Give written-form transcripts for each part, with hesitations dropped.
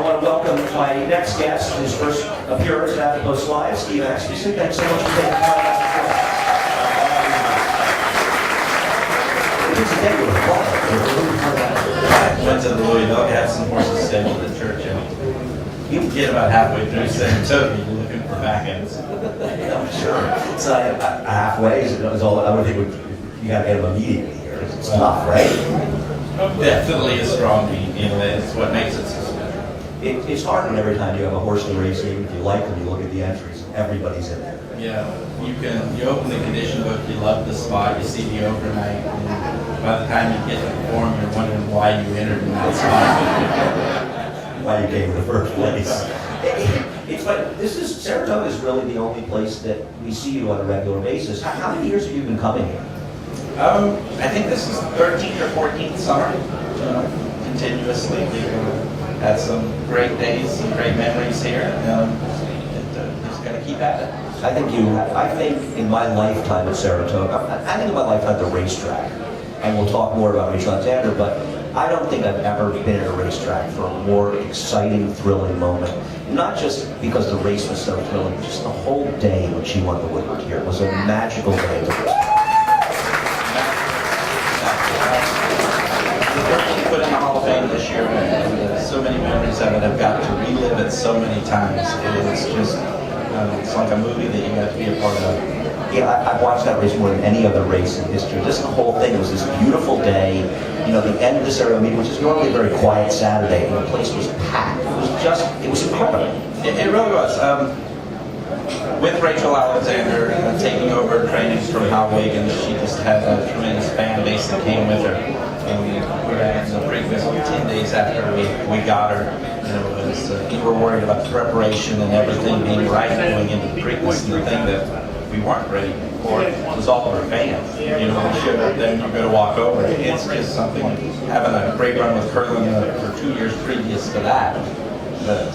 want to welcome my next guest, his first appearance at the Post Live, Steve Asmussen. Thanks so much for taking time out to join us. It's a day with I went to Louisville, I had some horses scheduled at church, and you can get about halfway through Saratoga, you're looking for back ends. Sure. It's halfway is all. I would think you got to get them immediately here. It's tough, right? Definitely a strong beat. You know, it's what makes it so special. It's hard when every time you have a horse in the race, even if you like them, you look at the entries, everybody's in there. Yeah, you open the condition book, you love the spot, you see the overnight, and by the time you get to the form, you're wondering why you entered in that spot. Why you came in the first place. It's like, Saratoga is really the only place that we see you on a regular basis. How many years have you been coming here? I think this is 13th or 14th summer, continuously. We've had some great days, some great memories here, and just got to keep at it. I think in my lifetime at Saratoga, I think in my lifetime at the racetrack, and we'll talk more about Rachel Alexander, but I don't think I've ever been at a racetrack for a more exciting, thrilling moment. Not just because the race was so thrilling, just the whole day when she won the Woodward here. It was a magical day to race. Put in the Hall of Fame this year, and so many memories of it. I've got to relive it so many times. It's just, it's like a movie that you got to be a part of. Yeah, I've watched that race more than any other race in history. Just the whole thing, it was this beautiful day. You know, the end of the Saratoga meeting, which is normally a very quiet Saturday, and the place was packed. It was incredible. It really was. With Rachel Alexander taking over trainings from Hal Wiggins, she just had a tremendous fan base that came with her. We were at the Preakness 10 days after we got her. You know, we were worried about the preparation and everything being right going into the Preakness, and the thing that we weren't ready for was all of her fans. You know, we showed up there and you're going to walk over. It's just something, having a great run with Curlin for 2 years previous to that, but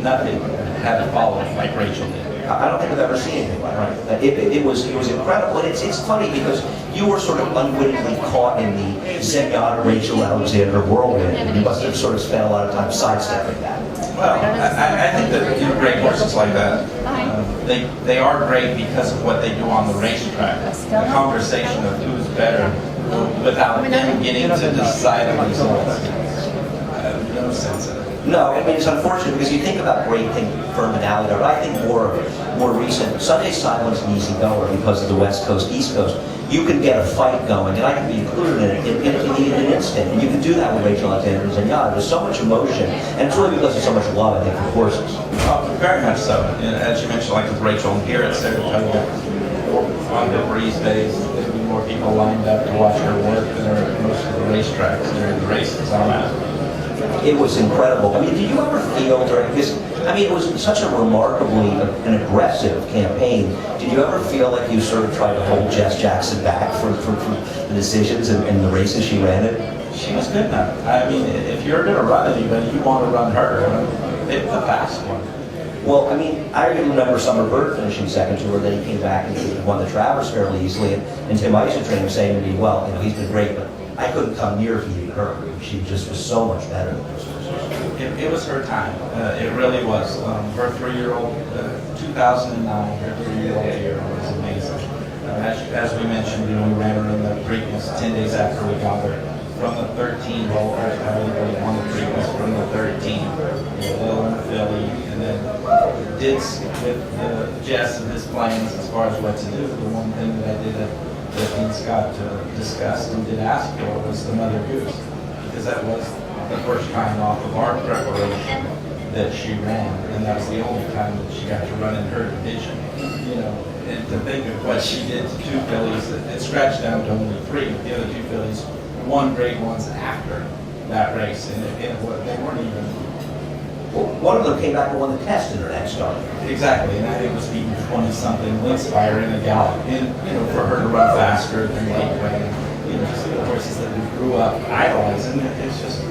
nothing had to follow like Rachel did. I don't think I've ever seen anything like that. It was incredible. And it's funny because you were sort of unwittingly caught in the Zenyatta Rachel Alexander whirlwind, and you must have sort of spent a lot of time sidestepping that. Well, I think that great horses like that, they are great because of what they do on the racetrack. The conversation of who's better without them getting to decide the results. No sense in it. No, I mean, it's unfortunate because you think about great things for Manali, but I think more recent. Sunday Silence and Easy Goer because of the West Coast, East Coast. You can get a fight going, and I can be included in it in an instant. And you can do that with Rachel Alexander and Zenyatta. There's so much emotion, and it's really because there's so much love, I think, for horses. Oh, very much so. And as you mentioned, like with Rachel here at Saratoga, on the breeze days, there'd be more people lined up to watch her work than there are at most of the racetracks during the races I'm at. It was incredible. I mean, did you ever feel during this? I mean, it was such a remarkably an aggressive campaign. Did you ever feel like you sort of tried to hold Jess Jackson back from the decisions and the races she ran in? She was good enough. I mean, if you're going to run anybody, you want to run her. Pick the fast one. Well, I mean, I remember Summer Bird finishing second to her, then he came back and he won the Travers fairly easily, and Tim Eisentrain saying to me, well, you know, he's been great, but I couldn't come near beating her. She just was so much better than those horses. It was her time. It really was. Her 3-year-old, 2009, her 3-year-old year was amazing. As we mentioned, you know, we ran her in the Preakness 10 days after we got her. From the 13 hole, everybody won the Preakness from the 13. Lil and Philly, and then did with Jess and his plans as far as what to do. The one thing that I did that he and Scott discussed and did ask for was the Mother Goose, because that was the first time off of our preparation that she ran, and that was the only time that she got to run in her division. You know, and to think of what she did to 2 fillies, it scratched down to only 3. The other 2 fillies won grade 1s after that race, and they weren't even. Well, one of them came back and won the test in her next start. Exactly, and I think it was beating 20-something Linspire in a gallop. And, you know, for her to run faster than Lakeway, you know, just the horses that we grew up idolizing, it's just,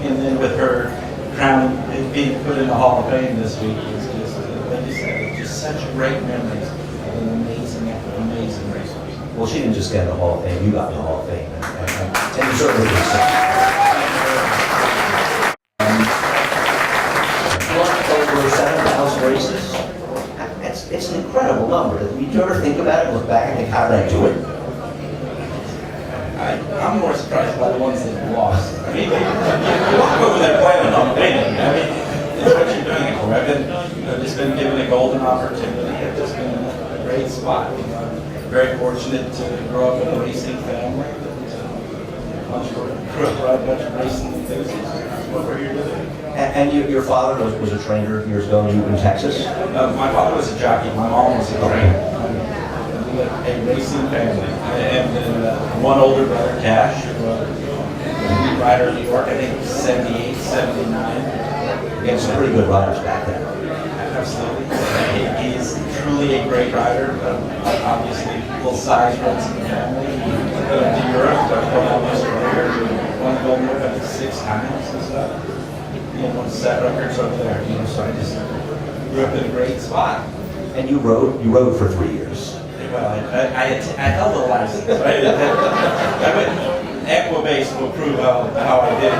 and then with her crown being put in the Hall of Fame this week, it's just, like you said, it's just such great memories of an amazing racehorse. Well, she didn't just get in the Hall of Fame, you got in the Hall of Fame. And you certainly did so. it's an incredible number. Do you ever think about it, look back and think, how did I do it? I'm more surprised by the ones that lost. I mean, you walk over there planning on winning. I mean, it's what you're doing it for. I've been, just been given a golden opportunity. I've just been in a great spot. I'm very fortunate to grow up in a racing family. Grew up around a bunch of racing enthusiasts. That's what we're here to do. And your father was a trainer years ago in Texas? My father was a jockey. My mom was a trainer. A racing family, and then one older brother, Cash, who was a rider in New York, I think 78, 79. He had some pretty good riders back then. Absolutely. He's truly a great rider. Obviously, full size runs in the family. To Europe, from Australia, won the gold medal 6 times and stuff. Won set records over there. So I just grew up in a great spot. And you rode for 3 years. Well, I held a license, right? Equibase will prove how I did it.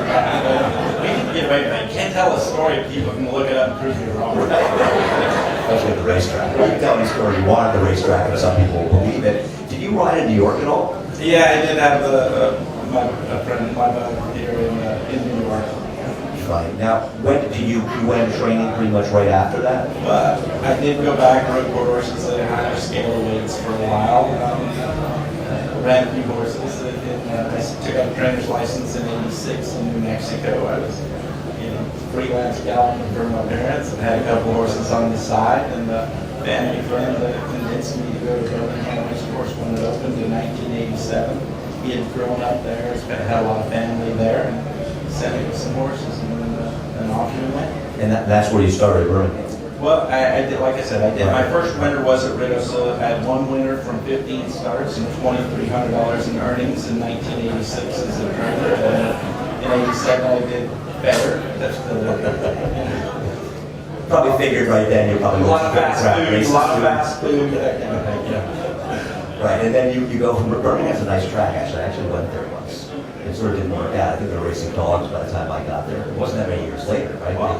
We can get away with it. You can't tell a story if people can look it up and prove you're wrong. Especially at the racetrack. You can tell me a story you wanted the racetrack, and some people will believe it. Did you ride in New York at all? Yeah, I did have a friend of mine here in New York. Right. Now, when did you went training pretty much right after that? But I did go back, rode four horses at a higher scale of weights for a while. Ran a few horses. I took out a trainer's license in '86 in New Mexico. I was, freelance galloping for my parents and had a couple horses on the side. And a family friend convinced me to go to Birmingham Race Course when it opened in 1987. He had grown up there, had a lot of family there, and sent me with some horses, and off we went. And that's where you started Birmingham? Well, I did, like I said, I did. My first winter was at Rideau, so I had one winter from 15 starts and $2,300 in earnings in 1986 as a trainer. In '87, I did better. That's probably figured right then you probably a lot of fast food, that kind of thing. Yeah. Right, and then you go from Birmingham's a nice track. Actually, I actually went there once. It sort of didn't work out. I think they were racing dogs by the time I got there. It wasn't that many years later, right? Well,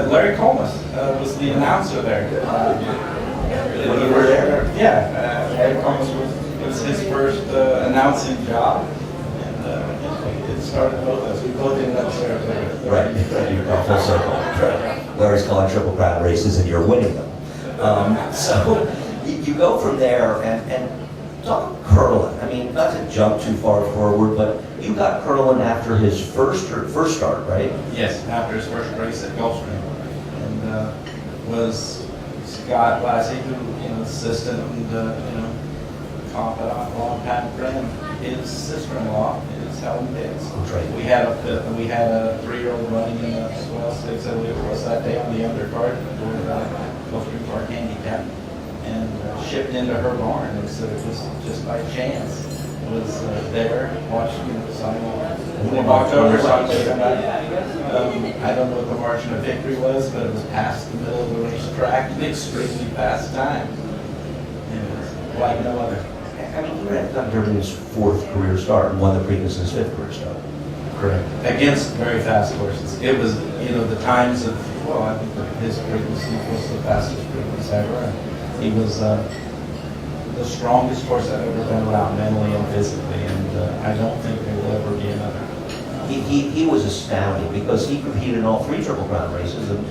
Larry Coleman was the announcer there. When you were there? Yeah, Larry Coleman was his first announcing job. It started both of us. We both ended up Saratoga. Right, you go full circle. Larry's calling Triple Crown races and you're winning them. So you go from there and talk curling. I mean, not to jump too far forward, but you got curling after his first start, right? Yes, after his first race at Gulfstream. And was Scott Lassie, who, assistant and, confidant, long time friend, his sister-in-law is Helen Pitts. Right. We had a 3-year-old running in the swell stakes, I believe it was that day on the undercard for Gulfstream Park Handicap, and shipped into her barn. And so it was just by chance. Was there watching the sign. When they walked over, so I don't know what the margin of victory was, but it was past the middle of the racetrack, an extremely fast time. It was like no other. I mean, he ran Derby's 4th career start and won the Preakness in his 5th career start. Correct. Against very fast horses. It was, the times of, I think that his Preakness was the fastest Preakness ever. He was the strongest horse I've ever been around, mentally and physically, and I don't think there will ever be another. He was astounding because he competed in all 3 Triple Crown races and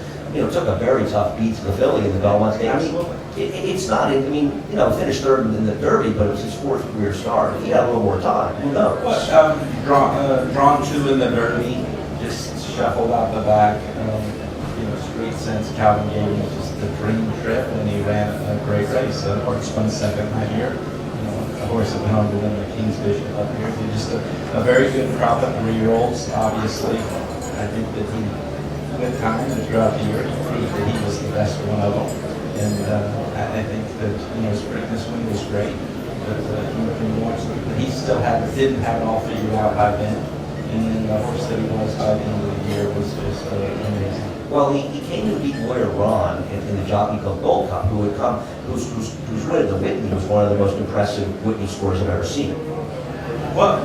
took a very tough beat to the filly in the Belmont Stakes. I mean, it's not. I mean, finished 3rd in the Derby, but it was his 4th career start. If he had a little more time, who knows? Drawn 2 in the Derby, just shuffled out the back. Street Sense, Calvin gave him just the dream trip, and he ran a great race. Or spun 2nd that year. A horse that went on to win the King's Bishop up here. Just a very good crop of 3-year-olds. Obviously, I think that with time and throughout the year, he proved that he was the best one of them. And I think that his Preakness win was great. But he still didn't have it all figured out by then. And then the horse that he was by the end of the year was just amazing. Well, he came to beat Lawyer Ron in the Jockey Club Gold Cup, whose win at the Whitney was one of the most impressive Whitney scores I've ever seen. Well,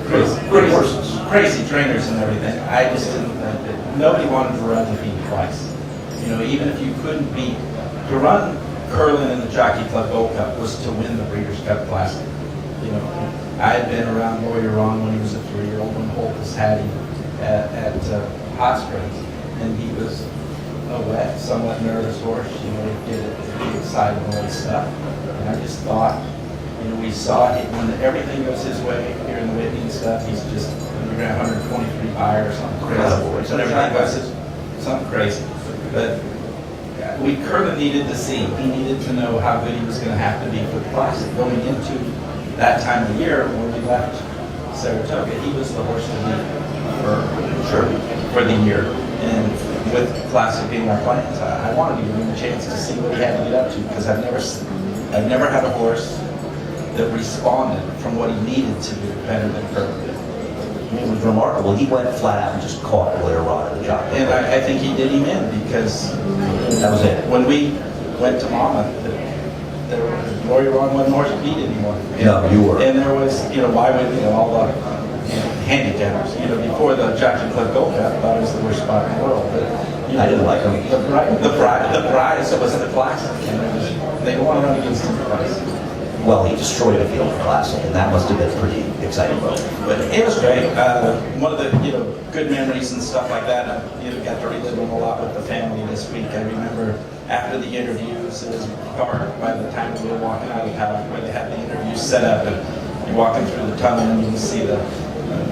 great horses, crazy trainers and everything. I just didn't think that nobody wanted to run the beat twice. You know, even if you couldn't beat, to run Curlin in the Jockey Club Gold Cup was to win the Breeders' Cup Classic. You know, I had been around Lawyer Ron when he was a 3-year-old when Holtus had him at Hot Springs, and he was a wet, somewhat nervous horse. You know, he'd get excited and all this stuff. And I just thought, you know, we saw it when everything goes his way here in the Whitney and stuff. He's just, he ran 123 by or something crazy. But everything goes something crazy. But Curlin needed to see. He needed to know how good he was going to have to be for the Classic. Going into that time of year when we left Saratoga, he was the horse to beat for the year. And with Classic being our plans, I wanted to give him a chance to see what he had to get up to, because I've never had a horse that responded from what he needed to do better than Curlin did. I mean, it was remarkable. He went flat out and just caught Lawyer Ron in the jockey. And I think he did him in, because that was it. When we went to Monmouth, Lawyer Ron wasn't horse to beat anymore. No, you were. And there was, you know, why would, you know, all the handicappers, you know, before the Jockey Club Gold Cup, I thought it was the worst spot in the world. But, you know, I didn't like him. The prize was the Classic, and they don't want to run against him twice. Well, he destroyed a field for Classic, and that must have been pretty exciting. But it was great. One of the, you know, good memories and stuff like that. You know, got to relive them a lot with the family this week. I remember after the interviews, it was dark by the time we were walking out of the paddock where they had the interviews set up, and you're walking through the tunnel and you can see the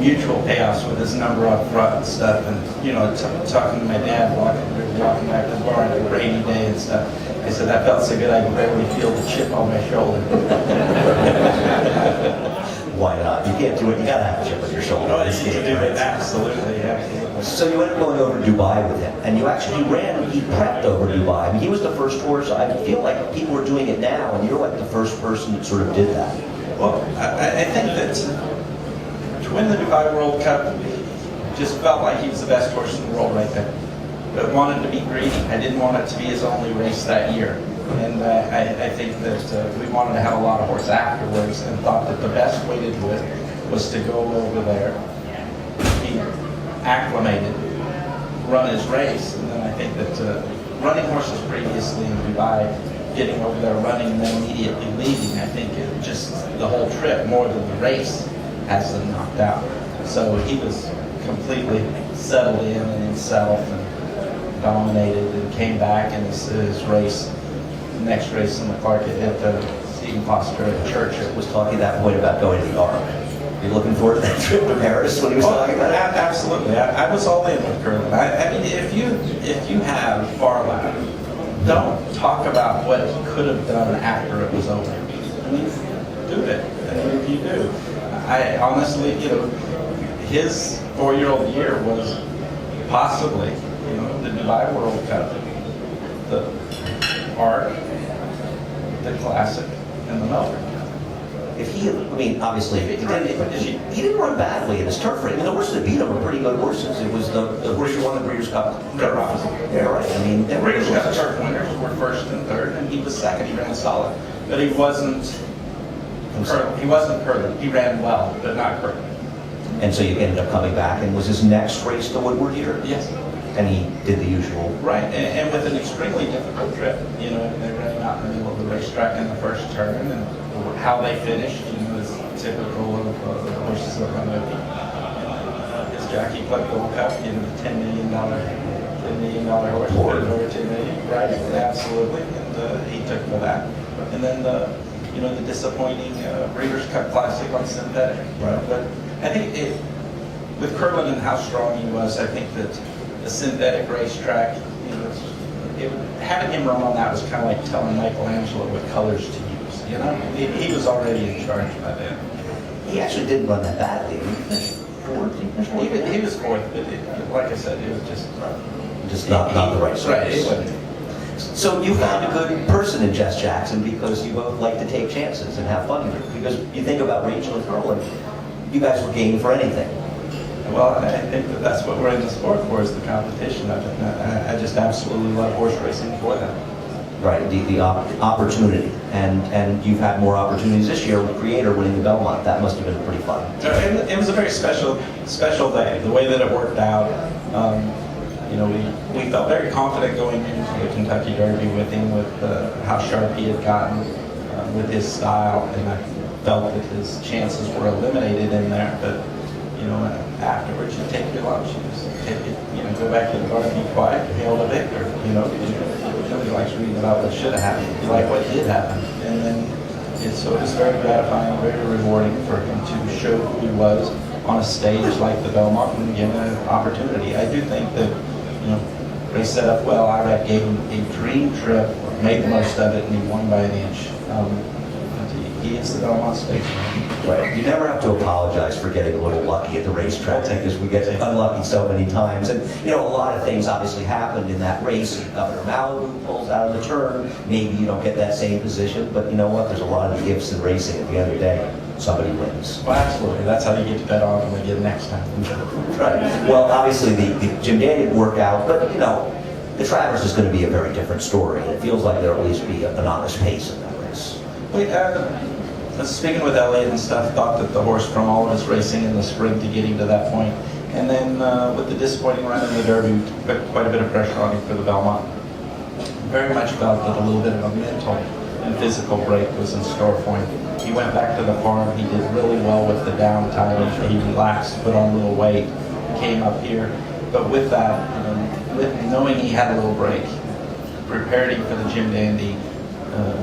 mutual payoffs with his number up front and stuff. And you know, talking to my dad walking back to the bar on a rainy day and stuff. I said, that felt so good I could barely feel the chip on my shoulder. Why not? You can't do it. You gotta have a chip on your shoulder. No, it's easy to do it. Absolutely. So you ended up going over to Dubai with him, and you actually he prepped over Dubai. I mean, he was the first horse. I feel like people are doing it now, and you're like the first person that sort of did that. Well, I think that to win the Dubai World Cup, just felt like he was the best horse in the world right there. But wanted to be greedy. I didn't want it to be his only race that year. And I think that we wanted to have a lot of horse afterwards, and thought that the best way to do it was to go over there, be acclimated, run his race. And then I think that running horses previously in Dubai, getting over there running and then immediately leaving, I think it just, the whole trip more than the race has them knocked out. So he was completely settled in himself and dominated, and came back in his race, the next race in the Clark at Stephen Foster at Churchill. Was talking at that point about going to the Army. Are you looking forward to that trip to Paris when he was talking about it? Absolutely. I was all in with Curlin. I mean, if you have Farlap, don't talk about what he could have done after it was over. I mean, do it. I mean, if you do. I honestly, you know, his 4-year-old year was possibly, you know, the Dubai World Cup, the Arc, the Classic, and the Melbourne. If he, I mean, obviously, he didn't run badly in his turf race. I mean, the horses that beat him were pretty good horses. It was the horse who won the Breeders' Cup. Yeah, right. I mean, the Breeders' Cup turf winners were first and third, and he was second. He ran solid, but he wasn't Curlin. He ran well, but not Curlin. And so you ended up coming back, and was his next race the Woodward year? Yes. And he did the usual. Right, and with an extremely difficult trip. You know, they ran out in the middle of the racetrack in the first turn, and how they finished, you know, is typical of the horses that run his Jockey Club Gold Cup, you know, the $10 million horse, over $10 million. Right, absolutely, and he took for that. And then the disappointing Breeders' Cup Classic on synthetic. Right. But I think with Curlin and how strong he was, I think that the synthetic racetrack, you know, having him run on that was kind of like telling Michelangelo what colors to use. You know, he was already in charge by then. He actually didn't run that badly. He finished fourth. He was fourth, but like I said, it was just not the right service. Right. So you found a good person in Jess Jackson, because you both like to take chances and have fun. Because you think about Rachel and Curlin, you guys were game for anything. Well, I think that's what we're in the sport for, is the competition of it. I just absolutely love horse racing for that. Right, the opportunity. And you've had more opportunities this year with Creator winning the Belmont. That must have been pretty fun. It was a very special day. The way that it worked out, we felt very confident going into the Kentucky Derby with him, with how sharp he had gotten with his style, and I felt that his chances were eliminated in there. But afterwards, you take your lumps, you just take it, go back to the bar, be quiet, hail the victor. Nobody likes reading about what should have happened. You like what did happen, and then it was very gratifying, very rewarding for him to show who he was on a stage like the Belmont and give him an opportunity. I do think that, they set up well. IRAD gave him a dream trip, made the most of it, and he won by an inch. He is the Belmont Statesman. Right. You never have to apologize for getting a little lucky at the racetrack, because we get unlucky so many times. And, a lot of things obviously happened in that race. Governor Malibu pulls out of the turn. Maybe you don't get that same position, but you know what? There's a lot of gifts in racing. At the end of the day, somebody wins. Well, absolutely. That's how you get to bet on them again next time. Right. Well, obviously, the Jim Day didn't work out, but, the Travers is going to be a very different story. And it feels like there'll at least be an honest pace in that race. Speaking with Elliott and stuff, thought that the horse, from all of his racing in the spring to get him to that point, and then with the disappointing run in the Derby, put quite a bit of pressure on him for the Belmont. Very much felt that a little bit of a mental and physical break was in store for him. He went back to the farm. He did really well with the downtime. He relaxed, put on a little weight, came up here. But with that, with knowing he had a little break, prepared him for the Jim Dandy.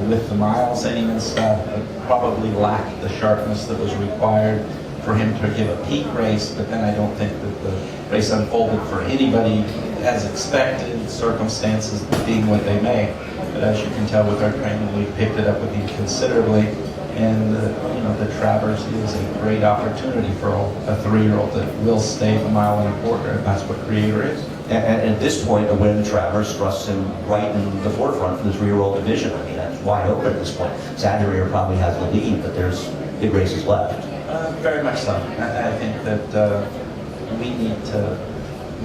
With the miles in him and stuff, but probably lacked the sharpness that was required for him to give a peak race. But then I don't think that the race unfolded for anybody as expected, circumstances being what they may. But as you can tell with our training, we've picked it up with him considerably. And the Travers is a great opportunity for a 3-year-old that will stay the mile and a quarter, and that's what Creator is. And at this point, a win in the Travers thrusts him right in the forefront for the 3-year-old division. I mean, that's wide open at this point. Exaggerator probably has the lead, but there's big races left. Very much so. I think that we need to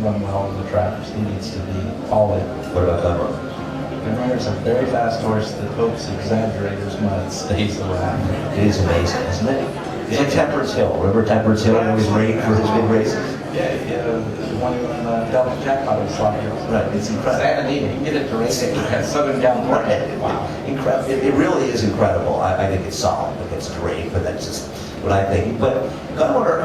run well in the Travers. He needs to be all in. What about Gunrunner? Gunrunner's a very fast horse that hopes Exaggerator's mud stays around. It is amazing, isn't it? It's like Temperance Hill. Remember Temperance Hill always rated for his big races? Yeah, one Delta Jackpot was sloppy. Right, it's incredible. Santa Anita, you can get it to racing at Southern California. Wow. Incredible. It really is incredible. I think it's solid against Drake, but that's just what I think. But Gunrunner,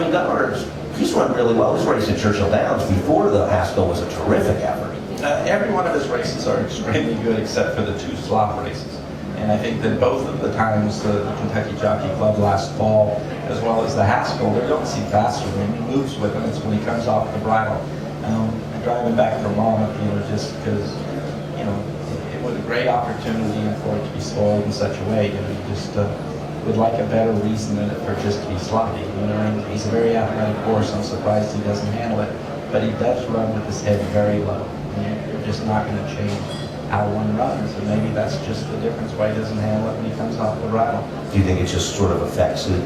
he's run really well. His race at Churchill Downs before the Haskell was a terrific effort. Every one of his races are extremely good except for the 2 slop races. And I think that both of the times the Kentucky Jockey Club last fall, as well as the Haskell, they don't see faster when he moves with him. It's when he comes off the bridle. Driving back from Monmouth, just because, it was a great opportunity for it to be spoiled in such a way. You just would like a better reason than it for just to be sloppy. He's a very athletic horse. I'm surprised he doesn't handle it, but he does run with his head very low. You're just not going to change how one runs, and maybe that's just the difference why he doesn't handle it when he comes off the bridle. Do you think it just sort of affects the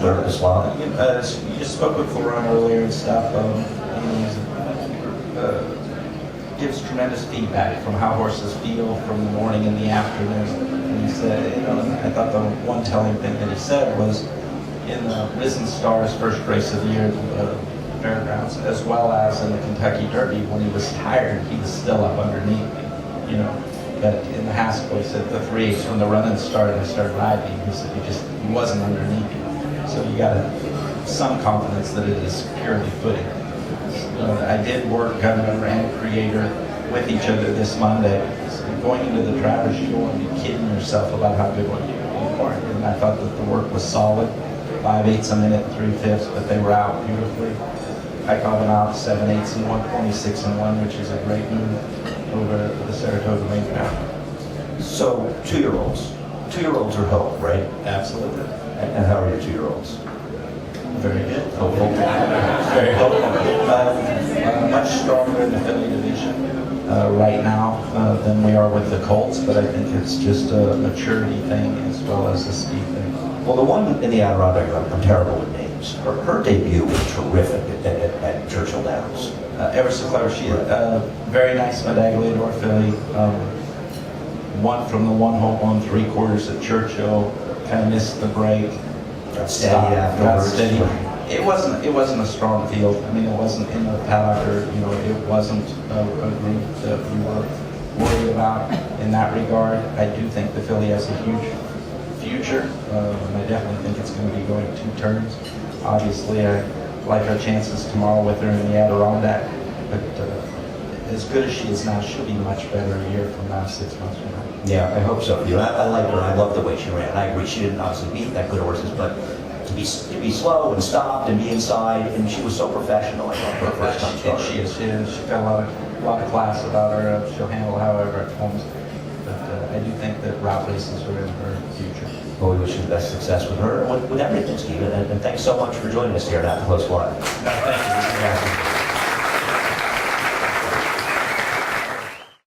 nervous line? You just spoke with Florent earlier and stuff. Gives tremendous feedback from how horses feel from the morning and the afternoon. And he said, I thought the one telling thing that he said was in the Risen Star's first race of the year, the Fairgrounds, as well as in the Kentucky Derby, when he was tired, he was still up underneath me. But in the Haskell, he said the 3/8 when the run-in started, I started riding. He said he wasn't underneath me. So you got some confidence that it is purely footing. I did work Gunrunner and Creator with each other this Monday. So going into the Travers, you don't want to be kidding yourself about how good one you are. And I thought that the work was solid. 5/8 a minute, 3/5, but they were out beautifully. I caught them out 7/8 and 1, 26 and 1, which is a great move over the Saratoga main ground. So 2-year-olds. 2-year-olds are hope, right? Absolutely. And how are your 2-year-olds? Very good. Hopeful. Very hopeful. Much stronger in the filly division right now than we are with the Colts, but I think it's just a maturity thing as well as a speed thing. Well, the one in the Adirondack, I'm terrible with names. Her debut was terrific at Churchill Downs. Ever so clever. She very nice Medagliador filly. Won from the 1 hole 1 3/4 at Churchill. Kind of missed the break. Got steady afterwards. Got steady. It wasn't a strong field. I mean, it wasn't in the paddock, or it wasn't a group that we were worried about in that regard. I do think the filly has a huge future, and I definitely think it's going to be going 2 turns. Obviously, I like our chances tomorrow with her in the Adirondack, but as good as she is now, she'll be much better a year from now, 6 months from now. Yeah, I hope so. I like her. I love the way she ran. I agree. She didn't obviously beat that good horses, but to be slow and stopped and be inside, and she was so professional. I love her first time starter. She is. She's got a lot of class about her. She'll handle however it comes. But I do think that route races are in her future. Well, we wish you the best success with her, with everything, Steve. And thanks so much for joining us here at At the Close Line. No, thank you.